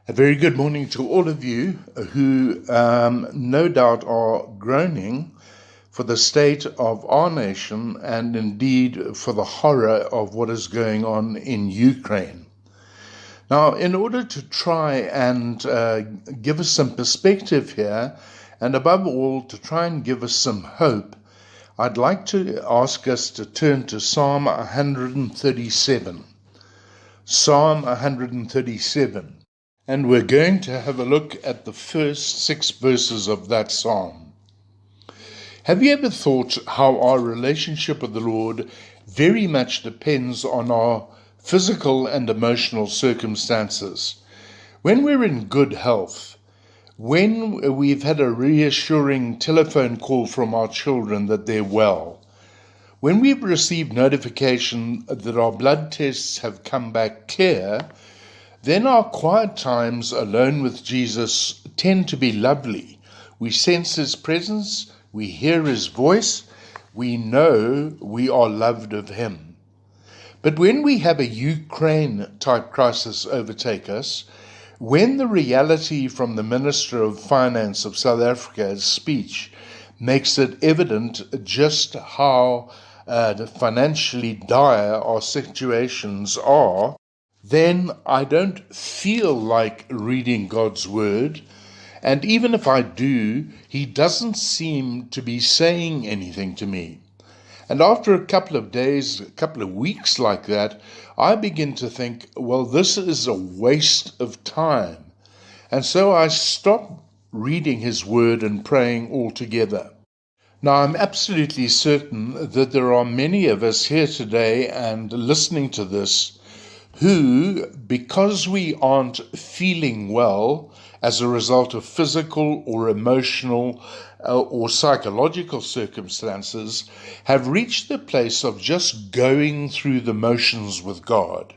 A very good morning to all of you who no doubt are groaning for the state of our nation and indeed for the horror of what is going on in Ukraine. Now, in order to try and give us some perspective here, and above all, to try and give us some hope, I'd like to ask us to turn to Psalm 137. Psalm 137. And we're going to have a look at the first 6 verses of that psalm. Have you ever thought how our relationship with the Lord very much depends on our physical and emotional circumstances? When we're in good health, when we've had a reassuring telephone call from our children that they're well, when we've received notification that our blood tests have come back clear, then our quiet times alone with Jesus tend to be lovely. We sense his presence, we hear his voice, we know we are loved of him. But when we have a Ukraine-type crisis overtake us, when the reality from the Minister of Finance of South Africa's speech makes it evident just how financially dire our situations are, then I don't feel like reading God's word, and even if I do, he doesn't seem to be saying anything to me. And after a couple of days, a couple of weeks like that, I begin to think, well, this is a waste of time. And so I stop reading his word and praying altogether. Now, I'm absolutely certain that there are many of us here today and listening to this who, because we aren't feeling well as a result of physical or emotional or psychological circumstances, have reached the place of just going through the motions with God.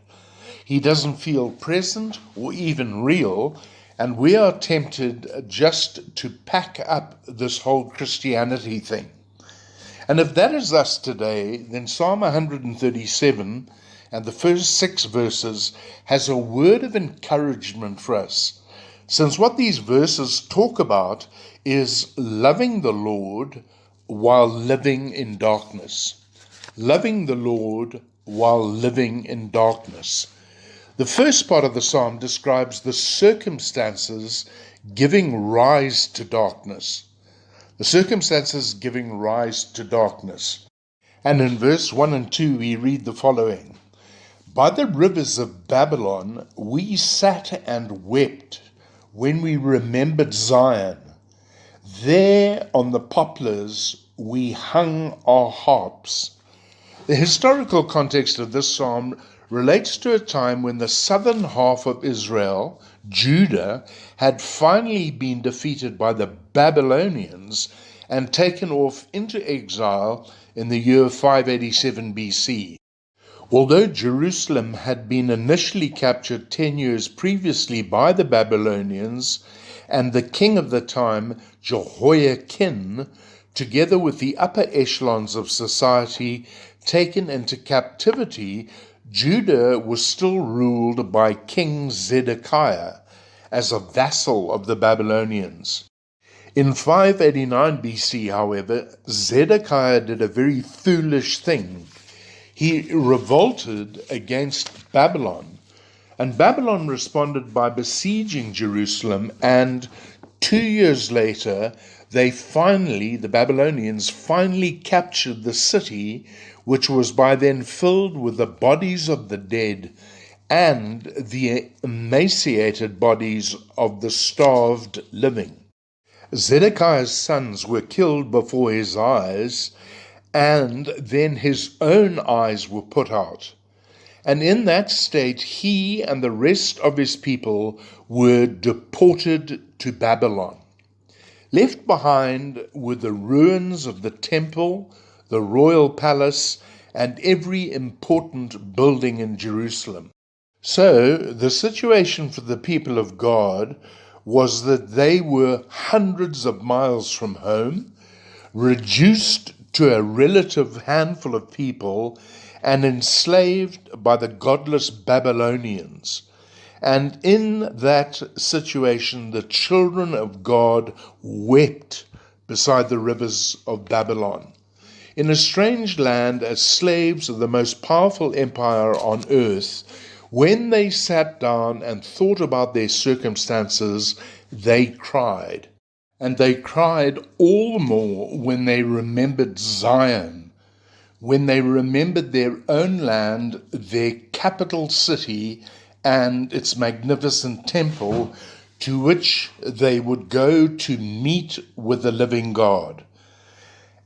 He doesn't feel present or even real, and we are tempted just to pack up this whole Christianity thing. And if that is us today, then Psalm 137 and the first 6 verses has a word of encouragement for us, since what these verses talk about is loving the Lord while living in darkness. Loving the Lord while living in darkness. The first part of the psalm describes the circumstances giving rise to darkness. The circumstances giving rise to darkness. And in verse 1 and 2 we read the following. By the rivers of Babylon we sat and wept when we remembered Zion. There on the poplars we hung our harps. The historical context of this psalm relates to a time when the southern half of Israel, Judah, had finally been defeated by the Babylonians and taken off into exile in the year 587 BC. Although Jerusalem had been initially captured 10 years previously by the Babylonians, and the king of the time, Jehoiakim, together with the upper echelons of society taken into captivity, Judah was still ruled by King Zedekiah as a vassal of the Babylonians. In 589 BC, however, Zedekiah did a very foolish thing. He revolted against Babylon, and Babylon responded by besieging Jerusalem, and 2 years later, the Babylonians finally captured the city, which was by then filled with the bodies of the dead and the emaciated bodies of the starved living. Zedekiah's sons were killed before his eyes, and then his own eyes were put out. And in that state, he and the rest of his people were deported to Babylon. Left behind were the ruins of the temple, the royal palace, and every important building in Jerusalem. So the situation for the people of God was that they were hundreds of miles from home, reduced to a relative handful of people, and enslaved by the godless Babylonians. And in that situation, the children of God wept beside the rivers of Babylon. In a strange land, as slaves of the most powerful empire on earth, when they sat down and thought about their circumstances, they cried. And they cried all the more when they remembered Zion, when they remembered their own land, their capital city, and its magnificent temple, to which they would go to meet with the living God.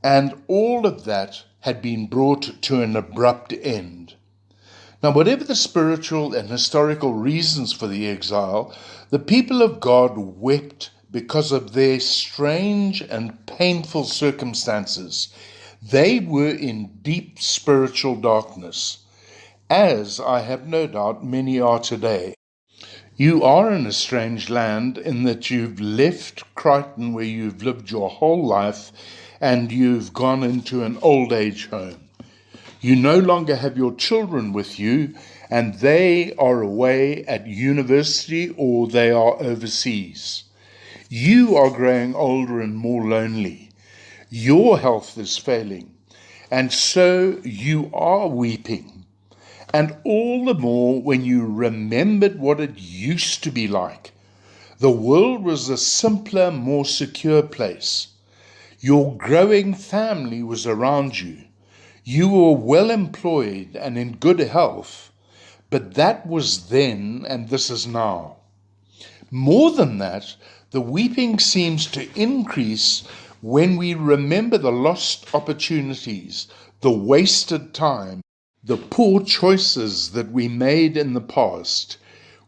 And all of that had been brought to an abrupt end. Now, whatever the spiritual and historical reasons for the exile, the people of God wept because of their strange and painful circumstances. They were in deep spiritual darkness, as I have no doubt many are today. You are in a strange land in that you've left Crichton, where you've lived your whole life, and you've gone into an old age home. You no longer have your children with you, and they are away at university or they are overseas. You are growing older and more lonely. Your health is failing, and so you are weeping. And all the more when you remembered what it used to be like. The world was a simpler, more secure place. Your growing family was around you. You were well employed and in good health, but that was then and this is now. More than that, the weeping seems to increase when we remember the lost opportunities, the wasted time, the poor choices that we made in the past,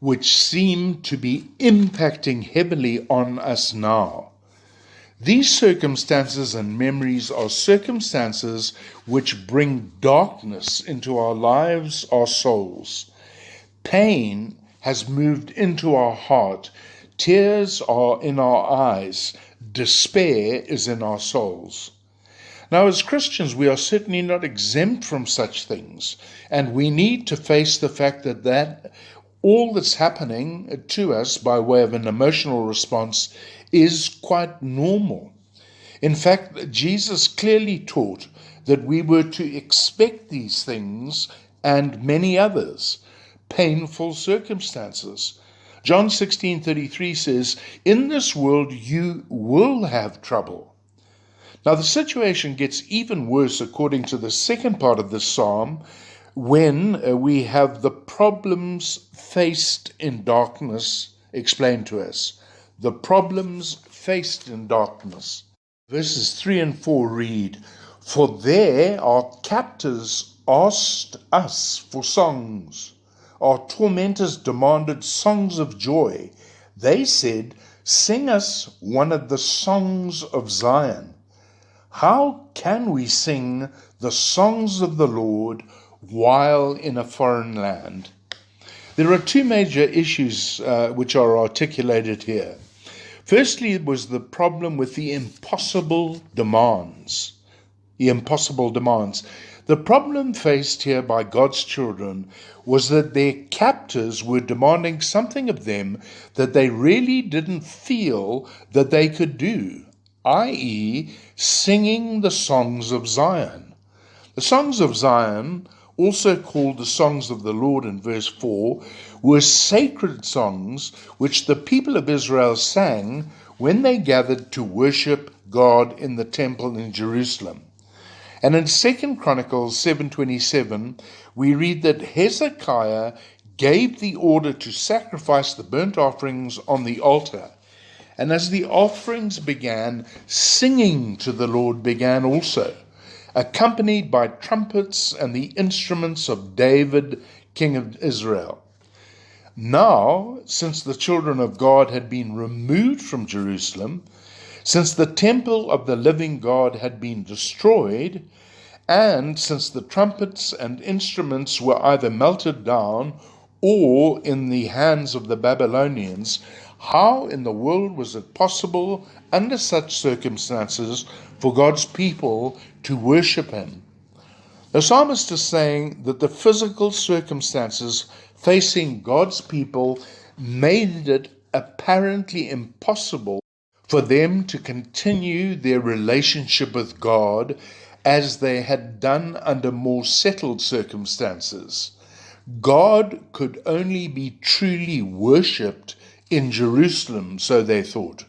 which seem to be impacting heavily on us now. These circumstances and memories are circumstances which bring darkness into our lives, our souls. Pain has moved into our heart. Tears are in our eyes. Despair is in our souls. Now, as Christians, we are certainly not exempt from such things, and we need to face the fact that all that's happening to us by way of an emotional response is quite normal. In fact, Jesus clearly taught that we were to expect these things and many others, painful circumstances. John 16:33 says, "In this world you will have trouble." Now, the situation gets even worse according to the second part of this psalm, when we have the problems faced in darkness explained to us. The problems faced in darkness. Verses 3 and 4 read, "For there our captors asked us for songs. Our tormentors demanded songs of joy. They said, 'Sing us one of the songs of Zion.' How can we sing the songs of the Lord while in a foreign land?" There are two major issues which are articulated here. Firstly, it was the problem with the impossible demands. The impossible demands. The problem faced here by God's children was that their captors were demanding something of them that they really didn't feel that they could do, i.e., singing the songs of Zion. The songs of Zion, also called the songs of the Lord in verse 4, were sacred songs which the people of Israel sang when they gathered to worship God in the temple in Jerusalem. And in 2 Chronicles 7:27, we read that Hezekiah gave the order to sacrifice the burnt offerings on the altar. And as the offerings began, singing to the Lord began also, accompanied by trumpets and the instruments of David, king of Israel. Now, since the children of God had been removed from Jerusalem, since the temple of the living God had been destroyed, and since the trumpets and instruments were either melted down or in the hands of the Babylonians, how in the world was it possible, under such circumstances, for God's people to worship Him? The psalmist is saying that the physical circumstances facing God's people made it apparently impossible for them to continue their relationship with God as they had done under more settled circumstances. God could only be truly worshipped in Jerusalem, so they thought.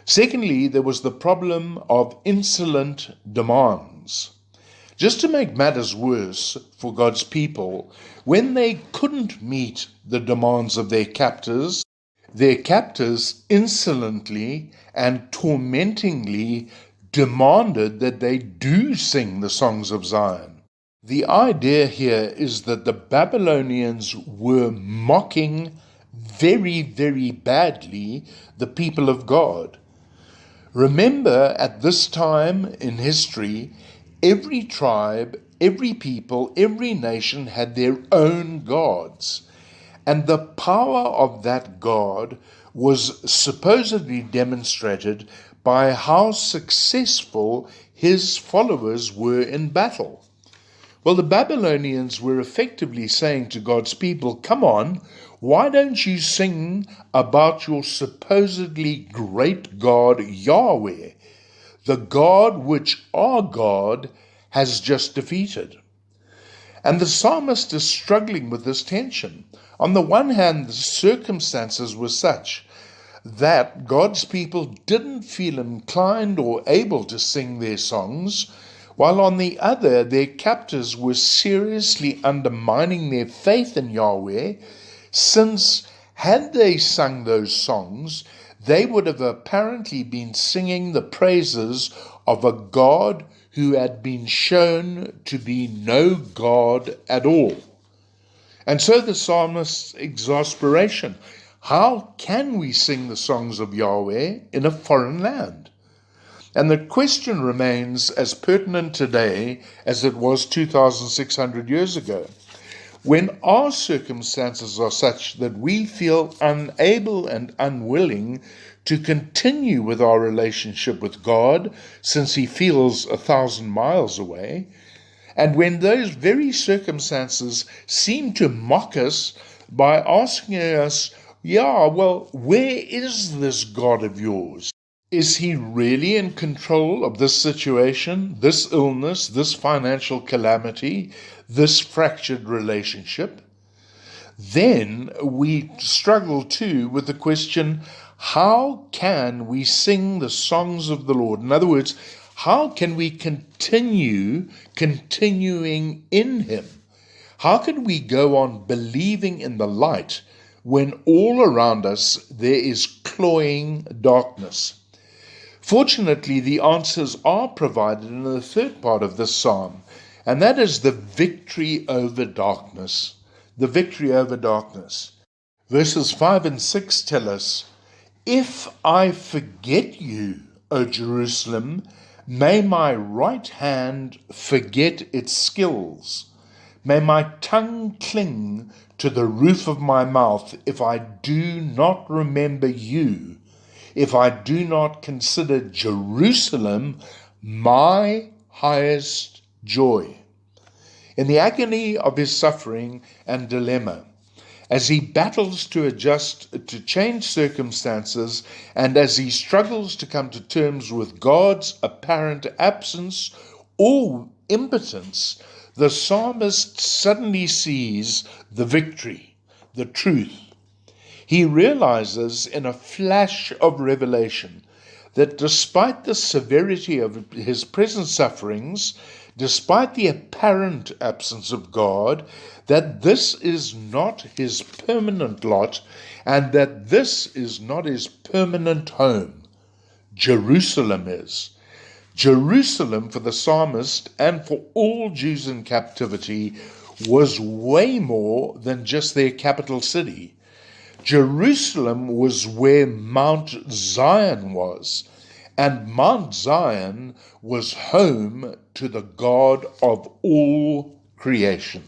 Secondly, there was the problem of insolent demands. Just to make matters worse for God's people, when they couldn't meet the demands of their captors insolently and tormentingly demanded that they do sing the songs of Zion. The idea here is that the Babylonians were mocking very, very badly the people of God. Remember, at this time in history, every tribe, every people, every nation had their own gods. And the power of that God was supposedly demonstrated by how successful his followers were in battle. Well, the Babylonians were effectively saying to God's people, come on, why don't you sing about your supposedly great God Yahweh, the God which our God has just defeated? And the psalmist is struggling with this tension. On the one hand, the circumstances were such that God's people didn't feel inclined or able to sing their songs, while on the other, their captors were seriously undermining their faith in Yahweh, since had they sung those songs, they would have apparently been singing the praises of a God who had been shown to be no God at all. And so the psalmist's exasperation: how can we sing the songs of Yahweh in a foreign land? And the question remains as pertinent today as it was 2,600 years ago. When our circumstances are such that we feel unable and unwilling to continue with our relationship with God, since he feels 1,000 miles away, and when those very circumstances seem to mock us by asking us, where is this God of yours? Is he really in control of this situation, this illness, this financial calamity, this fractured relationship? Then we struggle too with the question, how can we sing the songs of the Lord? In other words, how can we continuing in him? How can we go on believing in the light when all around us there is cloying darkness? Fortunately, the answers are provided in the third part of this psalm, and that is the victory over darkness. The victory over darkness. Verses 5 and 6 tell us, if I forget you, O Jerusalem, may my right hand forget its skills. May my tongue cling to the roof of my mouth if I do not remember you, if I do not consider Jerusalem my highest joy. In the agony of his suffering and dilemma, as he battles to adjust to changed circumstances, and as he struggles to come to terms with God's apparent absence or impotence, the psalmist suddenly sees the victory, the truth. He realizes in a flash of revelation that despite the severity of his present sufferings, despite the apparent absence of God, that this is not his permanent lot, and that this is not his permanent home. Jerusalem is. Jerusalem, for the psalmist and for all Jews in captivity, was way more than just their capital city. Jerusalem was where Mount Zion was, and Mount Zion was home to the God of all creation.